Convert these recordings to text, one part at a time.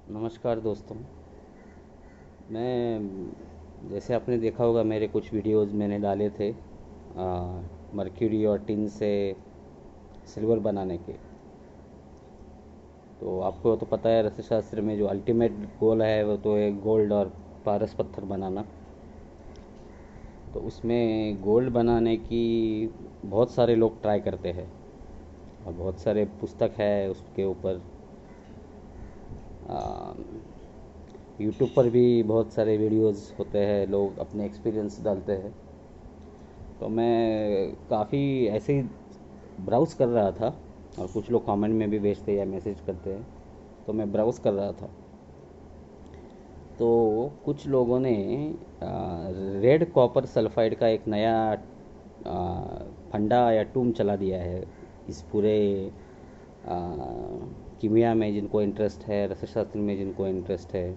नमस्कार दोस्तों। मैं जैसे आपने देखा होगा मेरे कुछ वीडियोस मैंने डाले थे मर्क्यूरी और टिन से सिल्वर बनाने के। तो आपको तो पता है रसायनशास्त्र में जो अल्टीमेट गोल है वो तो है गोल्ड और पारस पत्थर बनाना। तो उसमें गोल्ड बनाने की बहुत सारे लोग ट्राई करते हैं और बहुत सारे पुस्तक है उसके ऊपर। यूट्यूब पर भी बहुत सारे वीडियोस होते हैं, लोग अपने एक्सपीरियंस डालते हैं। तो मैं काफ़ी ऐसे ही ब्राउज़ कर रहा था और कुछ लोग कमेंट में भी भेजते हैं या मैसेज करते हैं। तो मैं ब्राउज़ कर रहा था तो कुछ लोगों ने रेड कॉपर सल्फाइड का एक नया फंडा या टूम चला दिया है इस पूरे आ, कीमिया में जिनको इंटरेस्ट है, रसायनशास्त्र में जिनको इंटरेस्ट है,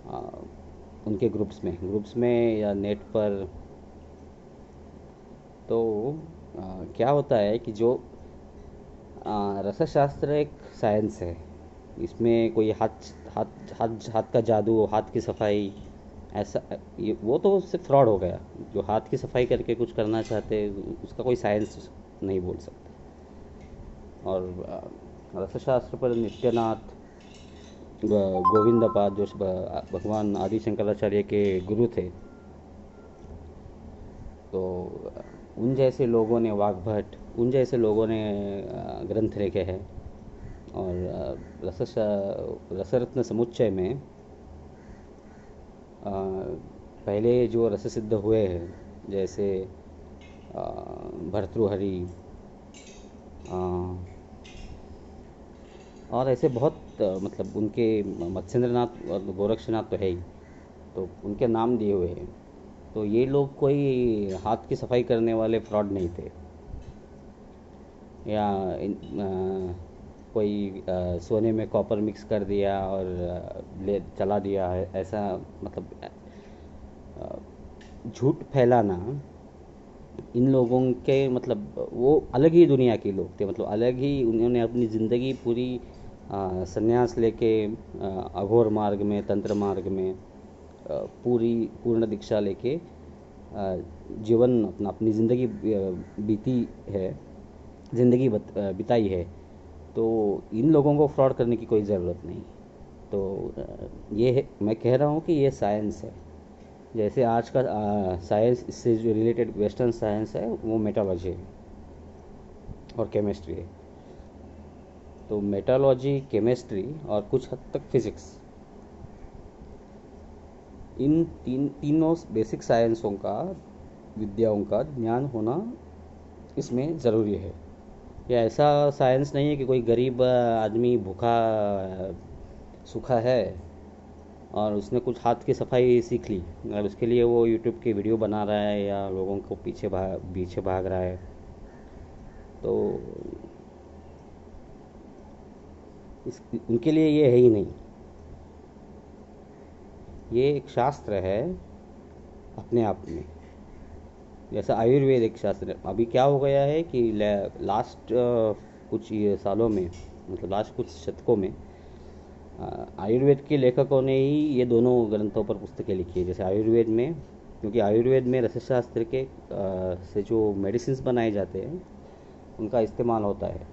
आ, उनके ग्रुप्स में या नेट पर। तो क्या होता है कि जो रसायनशास्त्र एक साइंस है, इसमें कोई हाथ हाथ हाथ हाथ का जादू, हाथ की सफाई ऐसा ये वो तो उससे फ्रॉड हो गया। जो हाथ की सफाई करके कुछ करना चाहते उसका कोई साइंस नहीं बोल सकते। और रसायनशास्त्र पर नित्यानाथ गोविंदपाद जो भगवान आदि शंकराचार्य के गुरु थे, तो उन जैसे लोगों ने वाग्भट, उन जैसे लोगों ने ग्रंथ लिखे हैं। और रसरत्न समुच्चय में पहले जो रस सिद्ध हुए हैं जैसे भर्तृहरि, अ, और ऐसे बहुत मतलब उनके मत्स्येंद्रनाथ और गोरक्षनाथ तो है ही, तो उनके नाम दिए हुए हैं। तो ये लोग कोई हाथ की सफाई करने वाले फ्रॉड नहीं थे, या कोई सोने में कॉपर मिक्स कर दिया और ले चला दिया है ऐसा। मतलब झूठ फैलाना इन लोगों के, मतलब वो अलग ही दुनिया के लोग थे। मतलब अलग ही, उन्होंने अपनी ज़िंदगी पूरी संन्यास लेके अघोर मार्ग में, तंत्र मार्ग में पूरी पूर्ण दीक्षा लेके जीवन अपनी ज़िंदगी बीती है, ज़िंदगी बिताई है। तो इन लोगों को फ्रॉड करने की कोई ज़रूरत नहीं। तो ये है, मैं कह रहा हूँ कि ये साइंस है। जैसे आज का साइंस, इससे जो रिलेटेड वेस्टर्न साइंस है वो मेटालॉजी है और केमिस्ट्री है। तो मेटालॉजी, केमिस्ट्री और कुछ हद तक फिज़िक्स, इन तीनों बेसिक साइंसों का, विद्याओं का ज्ञान होना इसमें ज़रूरी है। यह ऐसा साइंस नहीं है कि कोई गरीब आदमी भूखा सूखा है और उसने कुछ हाथ की सफाई सीख ली और उसके लिए वो यूट्यूब की वीडियो बना रहा है या लोगों को पीछे भाग रहा है। तो उनके लिए ये है ही नहीं। ये एक शास्त्र है अपने आप में, जैसा आयुर्वेद एक शास्त्र है। अभी क्या हो गया है कि लास्ट कुछ ये सालों में, मतलब लास्ट कुछ शतकों में आयुर्वेद के लेखकों ने ही ये दोनों ग्रंथों पर पुस्तकें लिखी है। जैसे आयुर्वेद में, क्योंकि आयुर्वेद में रसायनशास्त्र के से जो मेडिसिन्स बनाए जाते हैं उनका इस्तेमाल होता है,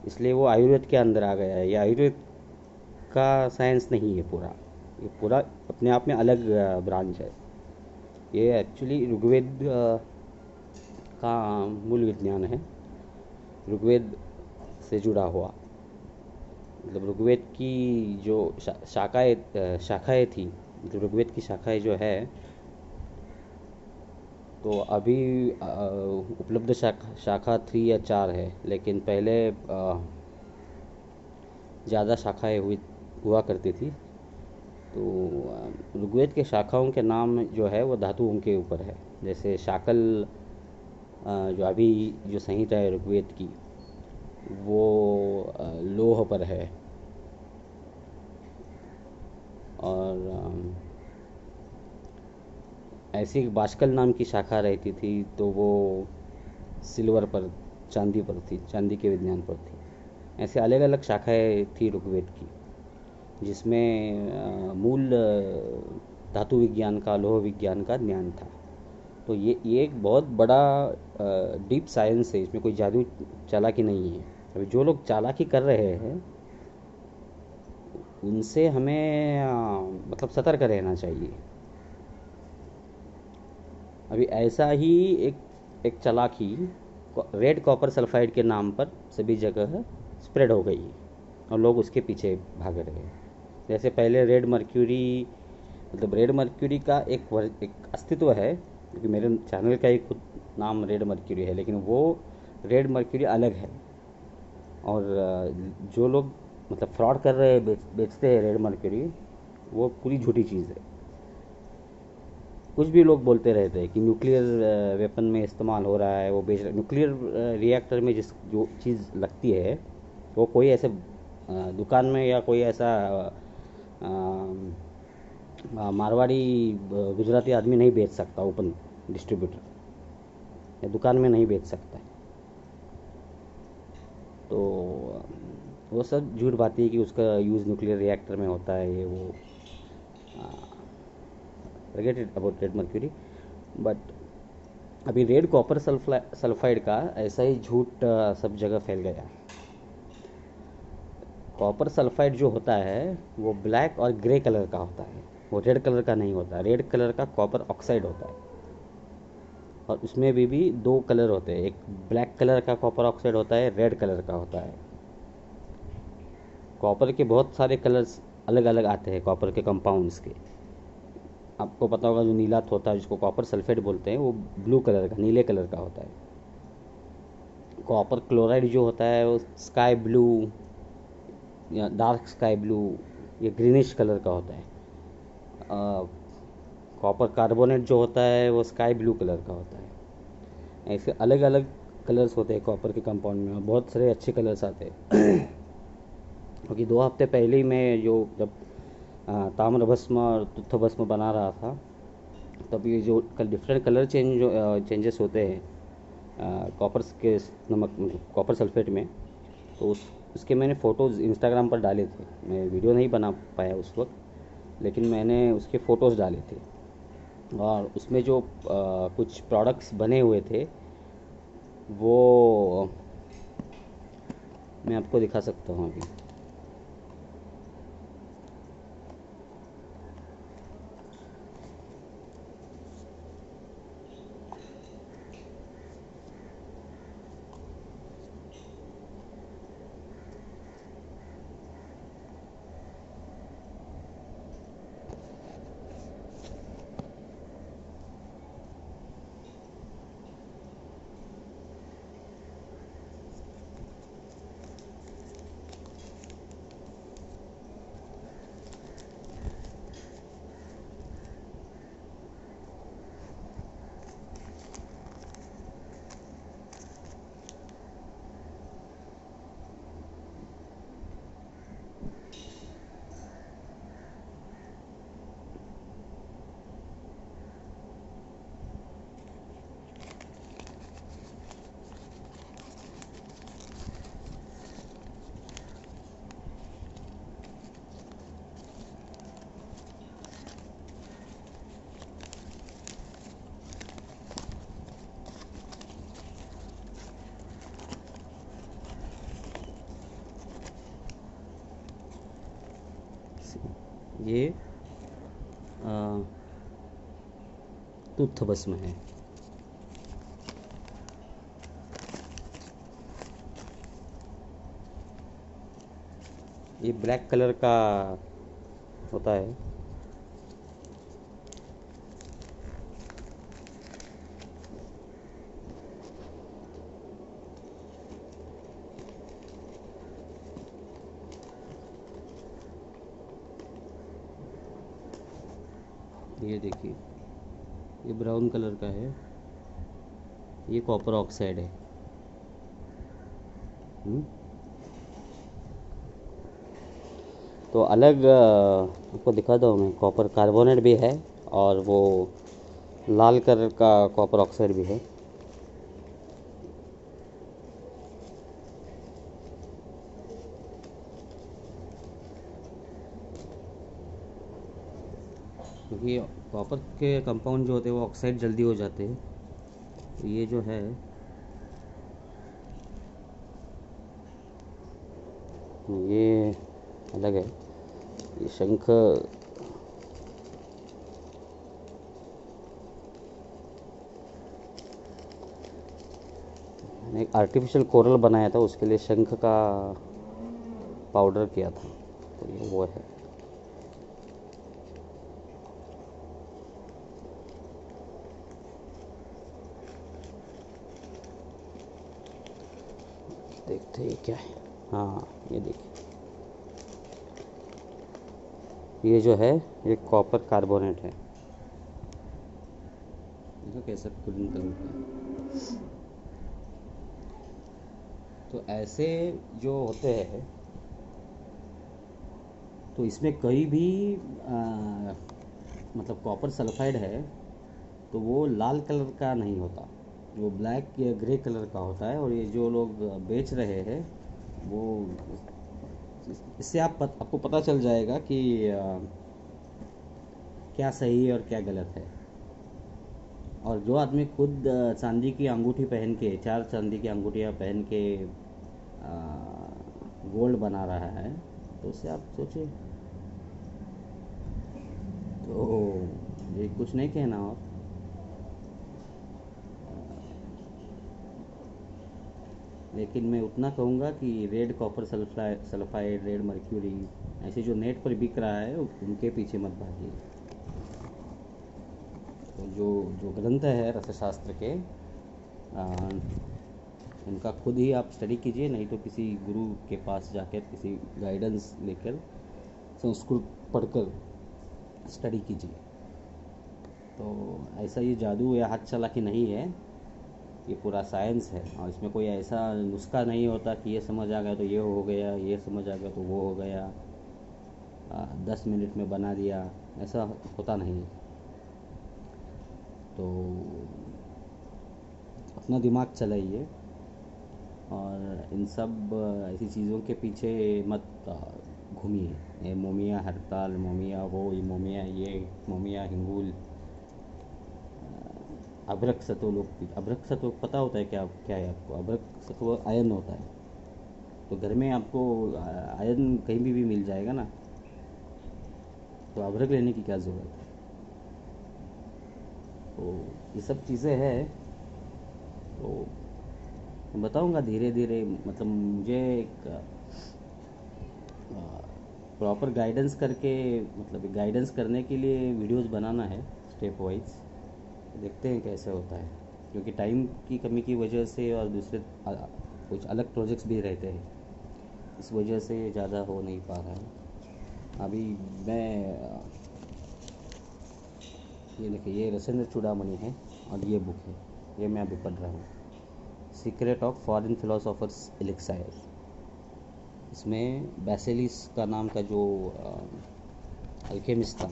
इसलिए वो आयुर्वेद के अंदर आ गया है। ये आयुर्वेद का साइंस नहीं है पूरा, ये पूरा अपने आप में अलग ब्रांच है। ये एक्चुअली ऋग्वेद का मूल विज्ञान है, ऋग्वेद से जुड़ा हुआ। मतलब ऋग्वेद की जो शाखाएँ थी, मतलब ऋग्वेद की शाखाएँ जो है, तो अभी उपलब्ध शाखा 3 या 4 है, लेकिन पहले ज़्यादा शाखाएँ हुआ करती थी। तो ऋग्वेद के शाखाओं के नाम जो है वो धातुओं के ऊपर है। जैसे शाकल, जो अभी जो संहिता है ऋग्वेद की, वो लोह पर है। और ऐसी एक बाष्कल नाम की शाखा रहती थी, तो वो सिल्वर पर, चांदी पर थी, चांदी के विज्ञान पर थी। ऐसे अलग अलग शाखाएं थी ऋग्वेद की। जिसमें मूल धातु विज्ञान का, लोह विज्ञान का ज्ञान था। तो ये एक बहुत बड़ा डीप साइंस है, इसमें कोई जादू चालाकी नहीं है। अभी जो लोग चालाकी कर रहे हैं उनसे हमें मतलब सतर्क रहना चाहिए। अभी ऐसा ही एक एक चालाकी रेड कॉपर सल्फाइड के नाम पर सभी जगह स्प्रेड हो गई और लोग उसके पीछे भाग रहे हैं। जैसे पहले रेड मर्क्यूरी, मतलब रेड मर्क्यूरी का एक अस्तित्व है, क्योंकि मेरे चैनल का ही खुद नाम रेड मर्क्यूरी है, लेकिन वो रेड मर्क्यूरी अलग है। और जो लोग मतलब फ्रॉड कर रहे हैं, बेचते हैं रेड मर्क्यूरी, वो पूरी झूठी चीज़ है। कुछ भी लोग बोलते रहते हैं कि न्यूक्लियर वेपन में इस्तेमाल हो रहा है, वो बेच रहे। न्यूक्लियर रिएक्टर में जो चीज़ लगती है वो कोई ऐसे दुकान में या कोई ऐसा मारवाड़ी गुजराती आदमी नहीं बेच सकता। ओपन डिस्ट्रीब्यूटर या दुकान में नहीं बेच सकता है। तो वो सब झूठ बातें है कि उसका यूज़ न्यूक्लियर रिएक्टर में होता है, ये वो। Forget it about red mercury. But अभी रेड कॉपर सल्फाइड का ऐसा ही झूठ सब जगह फैल गया। कॉपर सल्फाइड जो होता है वो ब्लैक और ग्रे कलर का होता है, वो रेड कलर का नहीं होता। रेड कलर का कॉपर ऑक्साइड होता है, और उसमें भी दो कलर होते हैं। एक ब्लैक कलर का कॉपर ऑक्साइड होता है, रेड कलर का होता है। कॉपर के बहुत सारे कलर्स अलग अलग आते हैं, कॉपर के कंपाउंड्स के। आपको पता होगा जो नीला होता है, जिसको कॉपर सल्फेट बोलते हैं, वो ब्लू कलर का, नीले कलर का होता है। कॉपर क्लोराइड जो होता है वो स्काई ब्लू या डार्क स्काई ब्लू या ग्रीनिश कलर का होता है। कॉपर कार्बोनेट जो होता है वो स्काई ब्लू कलर का होता है। ऐसे अलग अलग कलर्स होते हैं कॉपर के कंपाउंड में, और बहुत सारे अच्छे कलर्स आते हैं। क्योंकि 2 हफ्ते पहले ही मैं जब ताम्र भस्म और तुत्थ भस्म बना रहा था, तब ये जो डिफरेंट कलर चेंजेस होते हैं कॉपर के नमक, कॉपर सल्फेट में, तो उसके मैंने फ़ोटोज़ इंस्टाग्राम पर डाले थे। मैं वीडियो नहीं बना पाया उस वक्त, लेकिन मैंने उसके फ़ोटोज़ डाले थे। और उसमें जो कुछ प्रोडक्ट्स बने हुए थे वो मैं आपको दिखा सकता हूँ अभी। ये तुत्थ भस्म है। ये ब्लैक कलर का होता है। ये देखिए, ये ब्राउन कलर का है, ये कॉपर ऑक्साइड है। हम्म। तो अलग आपको दिखाता हूँ मैं, कॉपर कार्बोनेट भी है और वो लाल कलर का कॉपर ऑक्साइड भी है। क्योंकि कॉपर के कंपाउंड जो होते हैं वो ऑक्साइड जल्दी हो जाते हैं। तो ये जो है ये अलग है। ये शंख मैंने एक आर्टिफिशियल कोरल बनाया था, उसके लिए शंख का पाउडर किया था। तो ये वो है। देखते हैं ये क्या है। हाँ, ये देखिए, ये जो है ये कॉपर कार्बोनेट है। देखो कैसा तुरंत है। तो ऐसे जो होते हैं, तो इसमें कहीं भी मतलब कॉपर सल्फाइड है तो वो लाल कलर का नहीं होता, वो ब्लैक या ग्रे कलर का होता है। और ये जो लोग बेच रहे हैं वो, इससे आपको पता चल जाएगा कि क्या सही है और क्या गलत है। और जो आदमी खुद चांदी की अंगूठी पहन के, 4 चांदी की अंगूठियाँ पहन के गोल्ड बना रहा है, तो उससे आप सोचिए। तो ये कुछ नहीं कहना। और लेकिन मैं उतना कहूँगा कि red copper sulphide, red mercury, ऐसे जो नेट पर बिक रहा है उनके पीछे मत भागिए। तो जो जो ग्रंथ है रसशास्त्र के, आ, उनका खुद ही आप स्टडी कीजिए, नहीं तो किसी गुरु के पास जाकर किसी गाइडेंस लेकर संस्कृत पढ़कर स्टडी कीजिए। तो ऐसा ये जादू या हाथ चालाकी नहीं है, ये पूरा साइंस है। और इसमें कोई ऐसा नुस्खा नहीं होता कि ये समझ आ गया तो ये हो गया, ये समझ आ गया तो वो हो गया, 10 मिनट में बना दिया, ऐसा होता नहीं। तो अपना दिमाग चलाइए और इन सब ऐसी चीज़ों के पीछे मत घूमिए। ये मोमिया हड़ताल, मोमिया वो, ये मोमिया ये, मोमिया हिंगुल, अभ्रक सत्व। लोग अभ्रक सत्व पता होता है क्या क्या है आपको? अभ्रक सत्व आयन होता है। तो घर में आपको आयरन कहीं भी मिल जाएगा ना, तो अदरक लेने की क्या ज़रूरत है? तो ये सब चीज़ें हैं। तो मैं बताऊंगा धीरे धीरे, मतलब मुझे एक प्रॉपर गाइडेंस करके, मतलब गाइडेंस करने के लिए वीडियोस बनाना है स्टेप वाइज। देखते हैं कैसे होता है, क्योंकि टाइम की कमी की वजह से और दूसरे कुछ अलग प्रोजेक्ट्स भी रहते हैं, इस वजह से ज़्यादा हो नहीं पा रहा है अभी। मैं ये देखिए, ये रसेंद्र चूड़ामणि है और ये बुक है, ये मैं अभी पढ़ रहा हूँ, सीक्रेट ऑफ फॉरेन फिलोसोफर्स एलिक्सायर। इसमें बैसेलिस का नाम का जो अल्केमिस्ट था,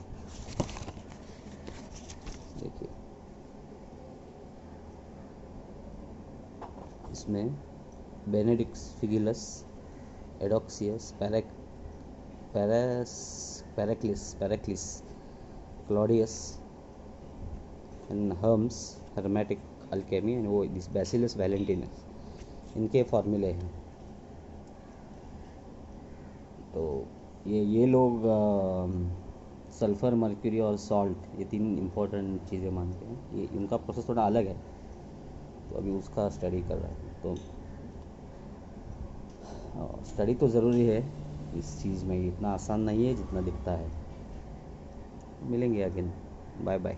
देखिए इसमें बेनेडिक्स फिगिलस, एडोक्सियस, Paracelsus, Claudius and Hermes, hermetic alchemy, and वो दिस बैसिलस वैलेंटिनस, इनके फॉर्मूले हैं। तो ये लोग सल्फ़र, मर्क्यूरी और सॉल्ट, ये 3 इम्पोर्टेंट चीज़ें मानते हैं। ये इनका प्रोसेस थोड़ा अलग है, तो अभी उसका स्टडी कर रहा है। तो स्टडी तो ज़रूरी है इस चीज़ में, इतना आसान नहीं है जितना दिखता है। मिलेंगे अगेन, बाय बाय।